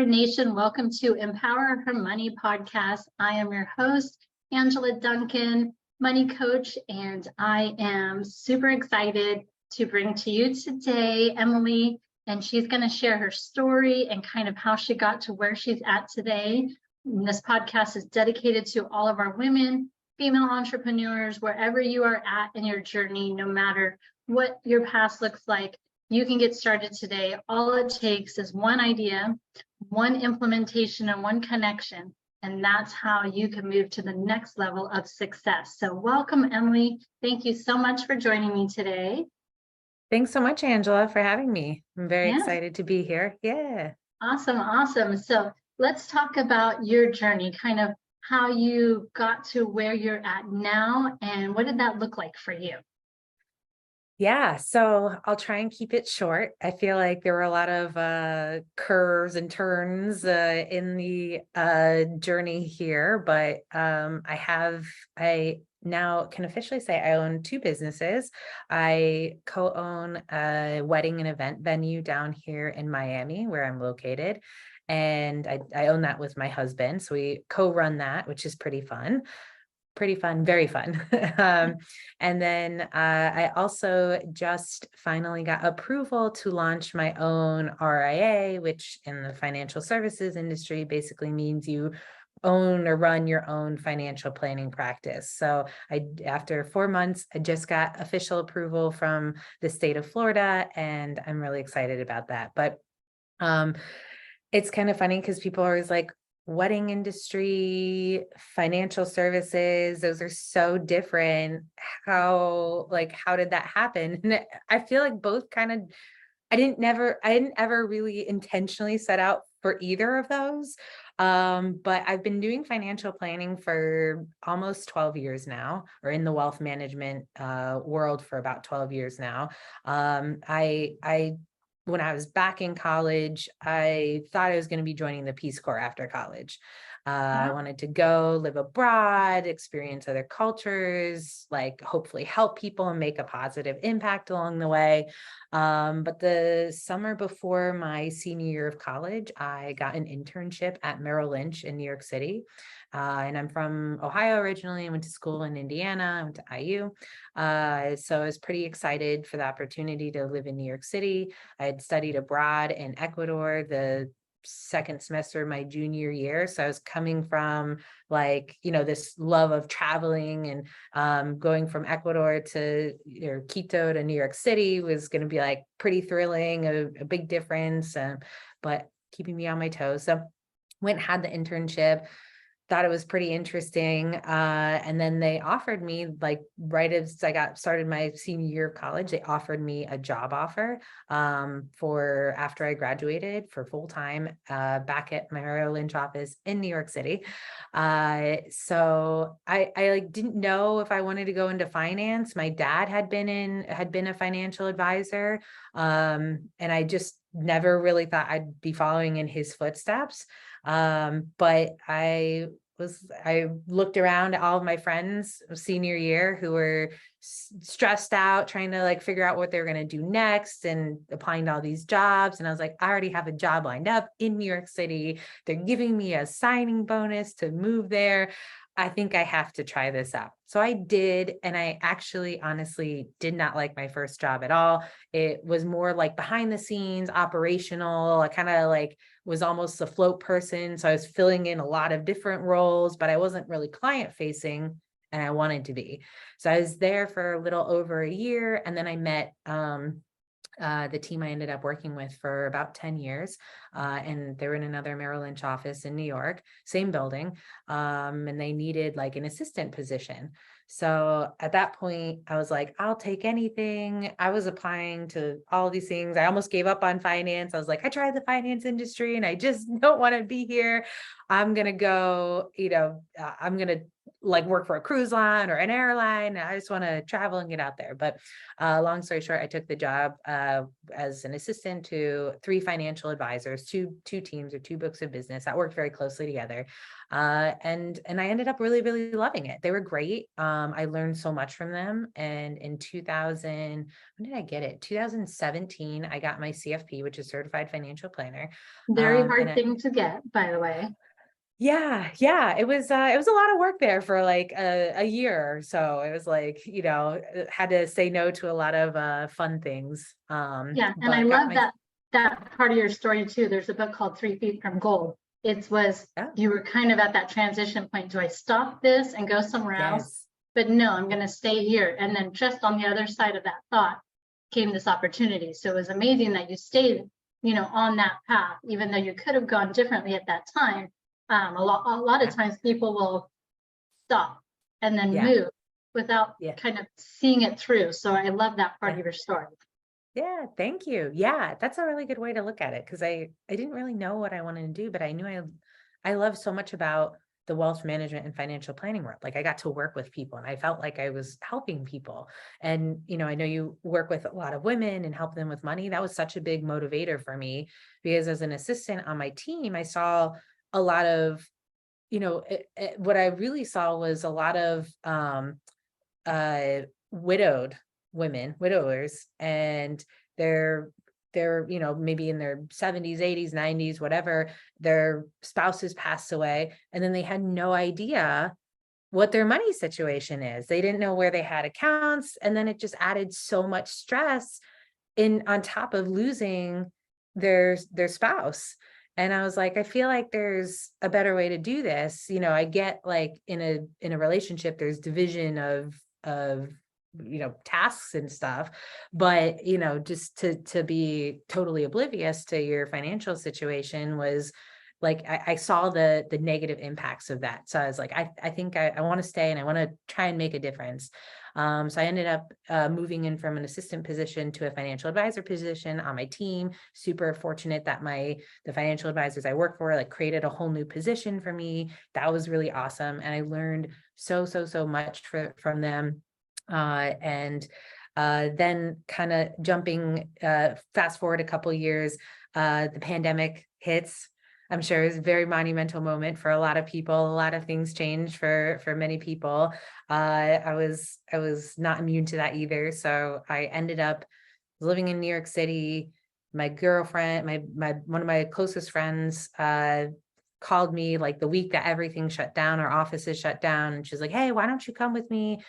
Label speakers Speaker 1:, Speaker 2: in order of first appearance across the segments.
Speaker 1: Empower Nation. Welcome to Empower Her Money podcast. I am your host, Angela Duncan, money coach, and I am super excited to bring to you today Emily, and she's going to share her story and kind of how she got to where she's at today. And this podcast is dedicated to all of our women, female entrepreneurs, wherever you are at in your journey, no matter what your past looks like. You can get started today. All it takes is one idea, one implementation, and one connection. And that's how you can move to the next level of success. So welcome, Emily. Thank you so much for joining me today.
Speaker 2: Thanks so much, Angela, for having me. I'm very
Speaker 1: Yeah.
Speaker 2: excited to be here. Yeah.
Speaker 1: Awesome. So let's talk about your journey, kind of how you got to where you're at now, and what did that look like for you?
Speaker 2: Yeah, so I'll try and keep it short. I feel like there were a lot of curves and turns in the journey here, but I now can officially say I own two businesses. I co-own a wedding and event venue down here in Miami, where I'm located. And I own that with my husband. So we co-run that, which is pretty fun, very fun. And then I also just finally got approval to launch my own RIA, which in the financial services industry basically means you own or run your own financial planning practice. So after 4 months, I just got official approval from the state of Florida, and I'm really excited about that. But it's kind of funny because people are always like, wedding industry, financial services, those are so different. How did that happen? And I feel like both kind of, I didn't ever really intentionally set out for either of those. But I've been doing financial planning for almost 12 years now, or in the wealth management world for about 12 years now. When I was back in college, I thought I was going to be joining the Peace Corps after college. I wanted to go live abroad, experience other cultures, like hopefully help people and make a positive impact along the way. But the summer before my senior year of college, I got an internship at Merrill Lynch in New York City. And I'm from Ohio originally. I went to school in Indiana. I went to IU. So I was pretty excited for the opportunity to live in New York City. I had studied abroad in Ecuador the second semester of my junior year. So I was coming from this love of traveling, and going from Ecuador to Quito to New York City was going to be like pretty thrilling, a big difference, but keeping me on my toes. So went and had the internship. Thought it was pretty interesting. And then they offered me, like right as I got started my senior year of college, they offered me a job offer for after I graduated for full time back at my Merrill Lynch office in New York City. So I didn't know if I wanted to go into finance. My dad had been a financial advisor, and I just never really thought I'd be following in his footsteps. But I looked around at all of my friends senior year who were stressed out, trying to figure out what they were going to do next and applying to all these jobs. And I was like, I already have a job lined up in New York City. They're giving me a signing bonus to move there. I think I have to try this out. So I did. And I actually honestly did not like my first job at all. It was more like behind the scenes, operational. I kind of was almost a float person. So I was filling in a lot of different roles, but I wasn't really client facing, and I wanted to be. So I was there for a little over a year. And then I met the team I ended up working with for about 10 years. And they were in another Merrill Lynch office in New York, same building. And they needed an assistant position. So at that point, I was like, I'll take anything. I was applying to all these things. I almost gave up on finance. I was like, I tried the finance industry and I just don't want to be here. I'm going to go, I'm going to like work for a cruise line or an airline. I just want to travel and get out there. But long story short, I took the job as an assistant to 3 financial advisors, two teams or 2 books of business that worked very closely together. And I ended up really, really loving it. They were great. I learned so much from them. And in 2000, when did I get it? 2017, I got my CFP, which is Certified Financial Planner.
Speaker 1: Very
Speaker 2: And
Speaker 1: hard thing to get, by the way.
Speaker 2: yeah, it was a lot of work there for like a year or so. It was like, had to say no to a lot of fun things.
Speaker 1: Yeah, and I
Speaker 2: But got
Speaker 1: love
Speaker 2: my
Speaker 1: that part of your story too. There's a book called 3 Feet from Gold. It was,
Speaker 2: oh,
Speaker 1: you were kind of at that transition point. Do I stop this and go somewhere else?
Speaker 2: yes.
Speaker 1: But no, I'm going to stay here. And then just on the other side of that thought came this opportunity. So it was amazing that you stayed, on that path, even though you could have gone differently at that time. A lot of
Speaker 2: Yeah.
Speaker 1: times people will stop and then
Speaker 2: Yeah.
Speaker 1: move without
Speaker 2: Yeah.
Speaker 1: kind of seeing it through. So I love that part
Speaker 2: Yeah.
Speaker 1: of your story.
Speaker 2: Yeah, thank you. Yeah, that's a really good way to look at it because I didn't really know what I wanted to do, but I knew I love so much about the wealth management and financial planning world. Like I got to work with people and I felt like I was helping people. And I know you work with a lot of women and help them with money. That was such a big motivator for me because as an assistant on my team, I saw a lot of, what I really saw was a lot of widowed women, widowers, and they're maybe in their 70s, 80s, 90s, whatever, their spouses passed away, and then they had no idea what their money situation is. They didn't know where they had accounts, and then it just added so much stress in on top of losing their spouse. And I was like, I feel like there's a better way to do this. I get like in a relationship, there's division of tasks and stuff, but just to be totally oblivious to your financial situation was like I saw the negative impacts of that. So I was like, I think I want to stay and I want to try and make a difference. So I ended up moving in from an assistant position to a financial advisor position on my team. Super fortunate that the financial advisors I work for like created a whole new position for me. That was really awesome. And I learned so much from them. And then kind of jumping fast forward a couple years, the pandemic hits. I'm sure it was a very monumental moment for a lot of people. A lot of things changed for many people. I was not immune to that either. So I ended up living in New York City. My girlfriend, my one of my closest friends, called me like the week that everything shut down, our offices shut down, and she's like, "Hey, why don't you come with me?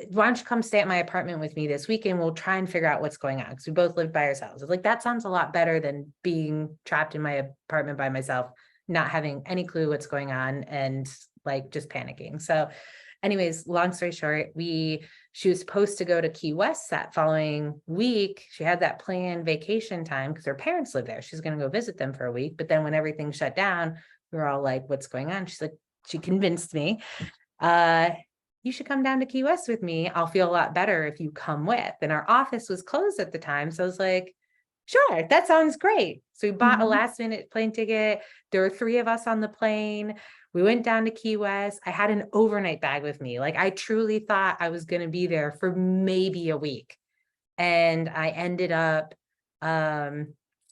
Speaker 2: Why don't you come stay at my apartment with me this weekend? We'll try and figure out what's going on." Because we both lived by ourselves. I was like, that sounds a lot better than being trapped in my apartment by myself, not having any clue what's going on and like just panicking. So anyways, long story short, she was supposed to go to Key West that following week. She had that planned vacation time because her parents live there. She's going to go visit them for a week. But then when everything shut down, we were all like, what's going on? She's like, she convinced me. You should come down to Key West with me. I'll feel a lot better if you come with. And our office was closed at the time. So I was like, sure, that sounds great. So we bought a last minute plane ticket. There were 3 of us on the plane. We went down to Key West. I had an overnight bag with me. Like I truly thought I was going to be there for maybe a week. And I ended up,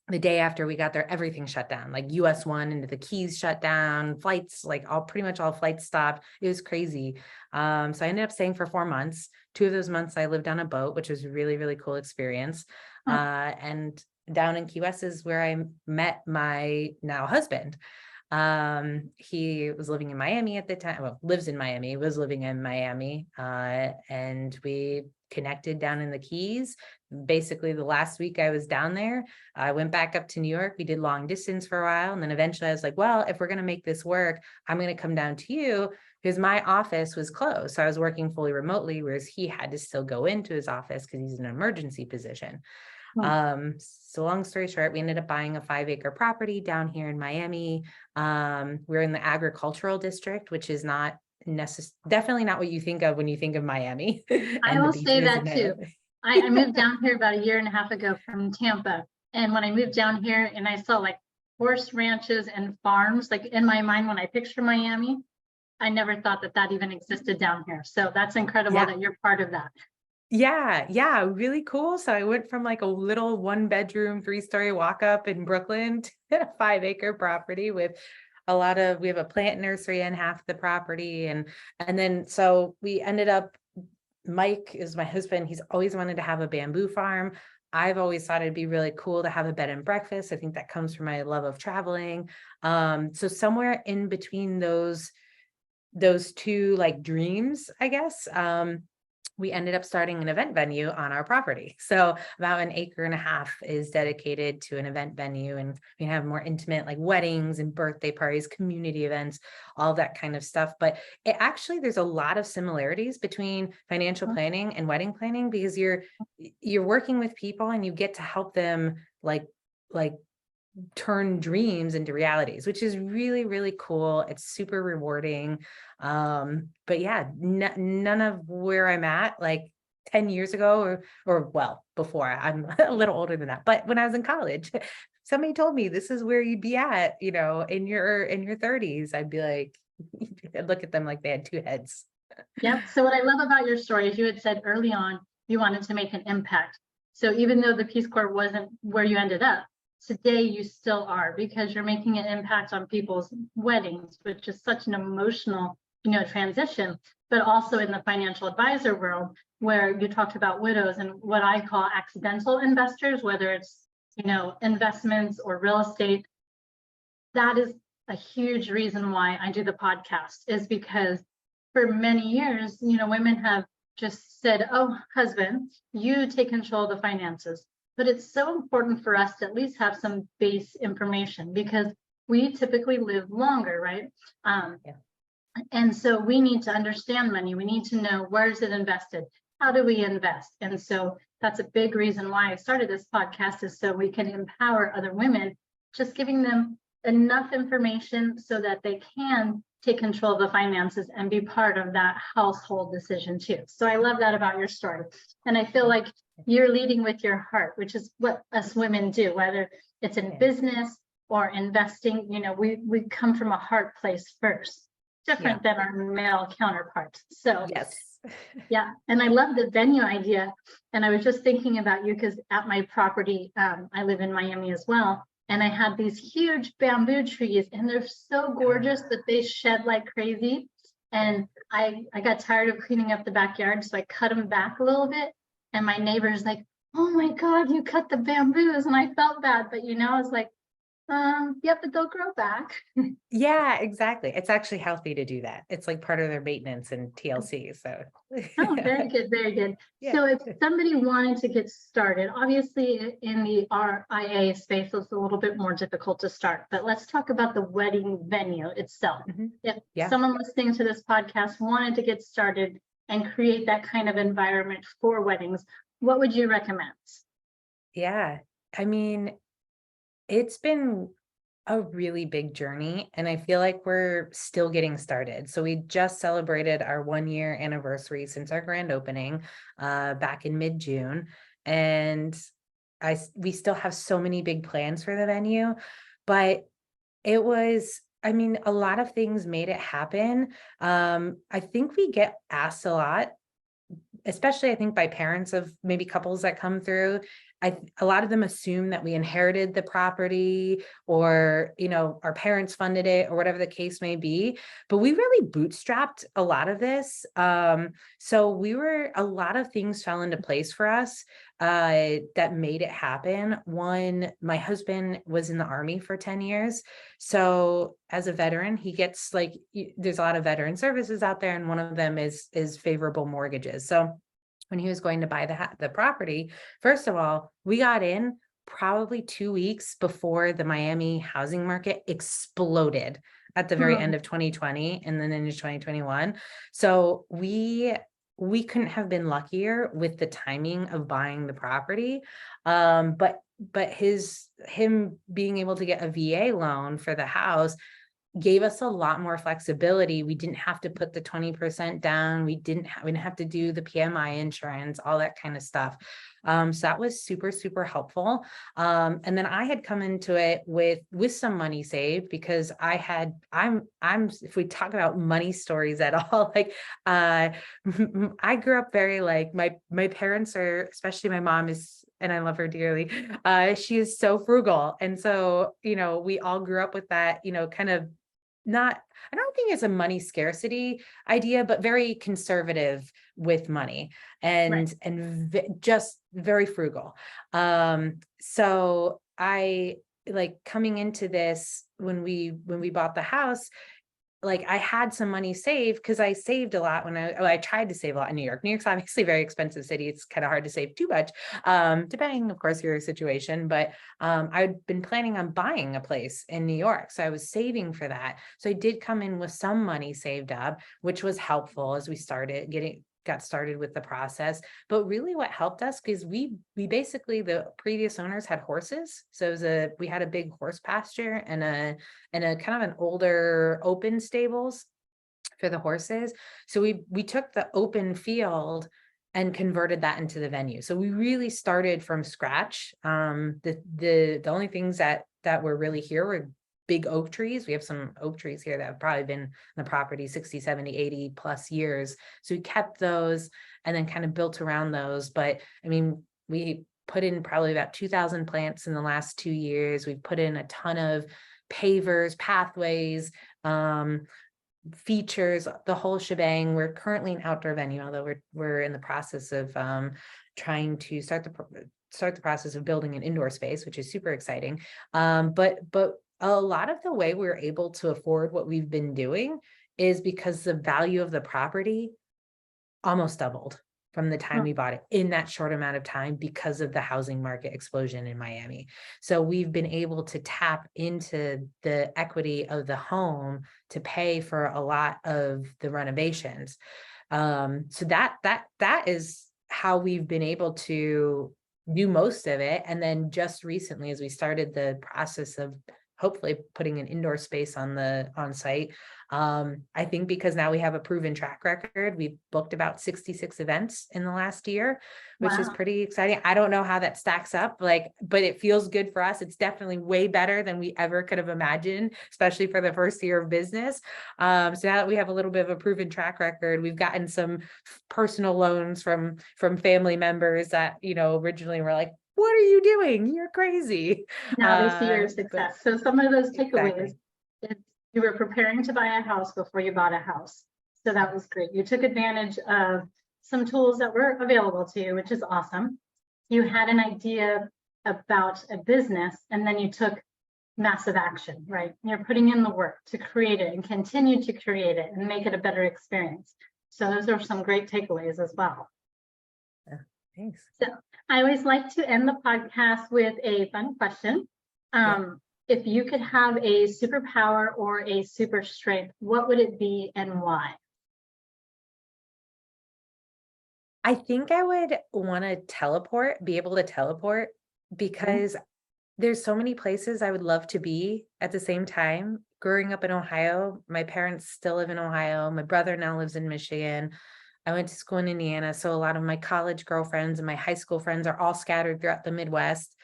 Speaker 2: the day after we got there, everything shut down, like US 1 into the Keys shut down, flights, like pretty much all flights stopped. It was crazy. So I ended up staying for 4 months. 2 of those months I lived on a boat, which was a really, really cool experience. And down in Key West is where I met my now husband. He was living in Miami at the time. Well, lives in Miami, was living in Miami. And we connected down in the Keys. Basically the last week I was down there, I went back up to New York. We did long distance for a while. And then eventually I was like, well, if we're going to make this work, I'm going to come down to you because my office was closed. So I was working fully remotely, whereas he had to still go into his office because he's in an emergency position. So long story short, we ended up buying a 5-acre property down here in Miami. We're in the agricultural district, which is not definitely not what you think of when you think of Miami.
Speaker 1: I will say that too. I moved down here about 1.5 years ago from Tampa. And when I moved down here and I saw like horse ranches and farms, like in my mind, when I picture Miami, I never thought that that even existed down here. So that's incredible
Speaker 2: Yeah.
Speaker 1: that you're part of that.
Speaker 2: Yeah, really cool. So I went from like a little 1-bedroom, 3-story walk up in Brooklyn to a 5-acre property with we have a plant nursery in half the property. And then, so we ended up, Mike is my husband. He's always wanted to have a bamboo farm. I've always thought it'd be really cool to have a bed and breakfast. I think that comes from my love of traveling. So somewhere in between those two like dreams, I guess, we ended up starting an event venue on our property. So about 1.5 acres is dedicated to an event venue, and we have more intimate like weddings and birthday parties, community events, all that kind of stuff. But there's a lot of similarities between financial planning and wedding planning, because you're working with people and you get to help them like turn dreams into realities, which is really, really cool. It's super rewarding. But yeah, none of where I'm at like 10 years ago or well, before. I'm a little older than that. But when I was in college, somebody told me this is where you'd be at, in your 30s. I'd be like, I'd look at them like they had two heads.
Speaker 1: Yep. So what I love about your story is you had said early on you wanted to make an impact. So even though the Peace Corps wasn't where you ended up, today you still are, because you're making an impact on people's weddings, which is such an emotional, transition, but also in the financial advisor world, where you talked about widows and what I call accidental investors, whether it's, investments or real estate. That is a huge reason why I do the podcast, is because for many years, women have just said, oh, husband, you take control of the finances. But it's so important for us to at least have some base information, because we typically live longer, right?
Speaker 2: Yeah.
Speaker 1: And so we need to understand money. We need to know, where is it invested? How do we invest? And so that's a big reason why I started this podcast, is so we can empower other women, just giving them enough information so that they can take control of the finances and be part of that household decision too. So I love that about your story. And I feel like you're leading with your heart, which is what us women do, whether it's in business or investing. We come from a heart place first, different than our male counterparts. So
Speaker 2: yes.
Speaker 1: Yeah. And I love the venue idea. And I was just thinking about you, because at my property, I live in Miami as well. And I had these huge bamboo trees, and they're so gorgeous that they shed like crazy. And I got tired of cleaning up the backyard, so I cut them back a little bit. And my neighbor's like, oh my God, you cut the bamboos. And I felt bad, but I was like, yeah, but they'll grow back.
Speaker 2: Yeah, exactly. It's actually healthy to do that. It's like part of their maintenance and TLC. So
Speaker 1: Oh, very good, very good.
Speaker 2: Yeah.
Speaker 1: So if somebody wanted to get started, obviously in the RIA space, it's a little bit more difficult to start, but let's talk about the wedding venue itself. If someone listening to this podcast wanted to get started and create that kind of environment for weddings, what would you recommend?
Speaker 2: Yeah, I mean, it's been a really big journey, and I feel like we're still getting started. So we just celebrated our 1-year anniversary since our grand opening back in mid-June, and we still have so many big plans for the venue, but it was, a lot of things made it happen. I think we get asked a lot, especially I think by parents of maybe couples that come through. A lot of them assume that we inherited the property, or, our parents funded it, or whatever the case may be. But we really bootstrapped a lot of this. So a lot of things fell into place for us that made it happen. One, my husband was in the Army for 10 years. So as a veteran, he gets there's a lot of veteran services out there, and one of them is favorable mortgages. So when he was going to buy the property, first of all, we got in probably 2 weeks before the Miami housing market exploded at the very end of 2020 and then into 2021. So we couldn't have been luckier with the timing of buying the property. But him being able to get a VA loan for the house gave us a lot more flexibility. We didn't have to put the 20% down. We didn't have to do the PMI insurance, all that kind of stuff. So that was super, super helpful. And then I had come into it with some money saved, because I'm, if we talk about money stories at all, like, I grew up very, like, my parents are, especially my mom is, and I love her dearly. She is so frugal. And so, we all grew up with that, kind of not, I don't think it's a money scarcity idea, but very conservative with money,
Speaker 1: Right.
Speaker 2: and just very frugal. So I, like, coming into this, when we bought the house, like, I had some money saved, because I saved a lot when I tried to save a lot in New York. New York's obviously a very expensive city. It's kind of hard to save too much, depending, of course, your situation. But I'd been planning on buying a place in New York, so I was saving for that. So I did come in with some money saved up, which was helpful as we got started with the process. But really what helped us, because we basically, the previous owners had horses. So we had a big horse pasture and a kind of an older open stables for the horses. So we took the open field and converted that into the venue. So we really started from scratch. The only things that were really here were big oak trees. We have some oak trees here that have probably been on the property 60, 70, 80 plus years. So we kept those and then kind of built around those. But I mean, we put in probably about 2,000 plants in the last 2 years. We've put in a ton of pavers, pathways, features, the whole shebang. We're currently an outdoor venue, although we're in the process of trying to start the process of building an indoor space, which is super exciting. But a lot of the way we're able to afford what we've been doing is because the value of the property almost doubled from the time we bought it in that short amount of time, because of the housing market explosion in Miami. So we've been able to tap into the equity of the home to pay for a lot of the renovations. So that is how we've been able to do most of it. And then just recently, as we started the process of hopefully putting an indoor space on site, I think because now we have a proven track record. We've booked about 66 events in the last year, which is
Speaker 1: Wow.
Speaker 2: pretty exciting. I don't know how that stacks up, but it feels good for us. It's definitely way better than we ever could have imagined, especially for the first year of business. So now that we have a little bit of a proven track record, we've gotten some personal loans from family members that, originally were like, what are you doing? You're crazy.
Speaker 1: Now they see your
Speaker 2: But
Speaker 1: success. So some of those takeaways,
Speaker 2: exactly.
Speaker 1: is you were preparing to buy a house before you bought a house. So that was great. You took advantage of some tools that were available to you, which is awesome. You had an idea about a business, and then you took massive action, right? You're putting in the work to create it and continue to create it and make it a better experience. So those are some great takeaways as well.
Speaker 2: Yeah, thanks.
Speaker 1: So I always like to end the podcast with a fun question. If you could have a superpower or a super strength, what would it be and why?
Speaker 2: I think I would want to be able to teleport, because there's so many places I would love to be at the same time. Growing up in Ohio, my parents still live in Ohio. My brother now lives in Michigan. I went to school in Indiana. So a lot of my college girlfriends and my high school friends are all scattered throughout the Midwest.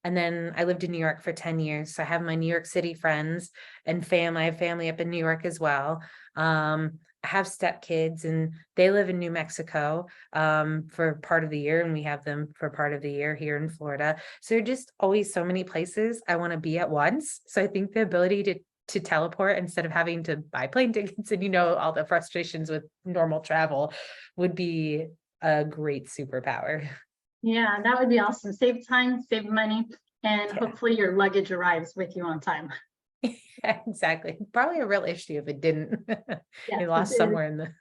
Speaker 2: And then I lived in New York for 10 years. So I have my New York City friends and family. I have family up in New York as well. I have stepkids and they live in New Mexico for part of the year, and we have them for part of the year here in Florida. So there are just always so many places I want to be at once. So I think the ability to teleport instead of having to buy plane tickets and all the frustrations with normal travel would be a great superpower.
Speaker 1: Yeah, that would be awesome. Save time, save money, and
Speaker 2: Yeah.
Speaker 1: hopefully your luggage arrives with you on time.
Speaker 2: Yeah, exactly. Probably a real issue if it didn't.
Speaker 1: Yes,
Speaker 2: It lost somewhere in the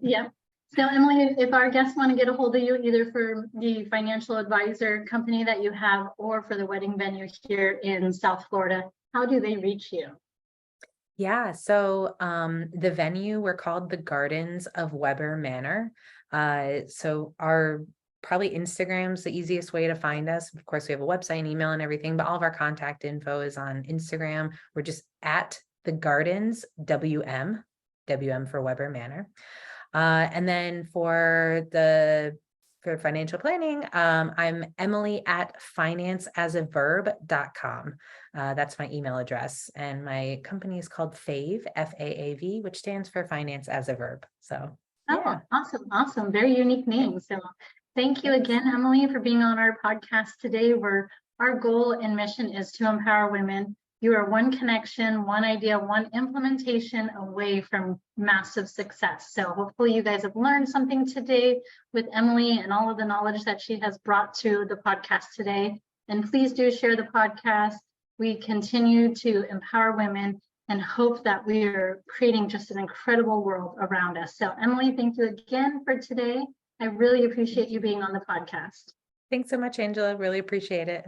Speaker 1: yeah. So Emily, if our guests want to get a hold of you, either for the financial advisor company that you have or for the wedding venue here in South Florida, how do they reach you?
Speaker 2: Yeah, so the venue, we're called the Gardens of Weber Manor. So our probably Instagram's the easiest way to find us. Of course, we have a website and email and everything, but all of our contact info is on Instagram. We're just at The Gardens, WM for Weber Manor. And then for financial planning, I'm Emily at financeasaverb.com. That's my email address. And my company is called FAV, FAAV, which stands for Finance as a Verb. So, yeah.
Speaker 1: Oh, awesome. Very unique name. So thank you again, Emily, for being on our podcast today, where our goal and mission is to empower women. You are one connection, one idea, one implementation away from massive success. So hopefully you guys have learned something today with Emily and all of the knowledge that she has brought to the podcast today. And please do share the podcast. We continue to empower women and hope that we are creating just an incredible world around us. So Emily, thank you again for today. I really appreciate you being on the podcast.
Speaker 2: Thanks so much, Angela. Really appreciate it.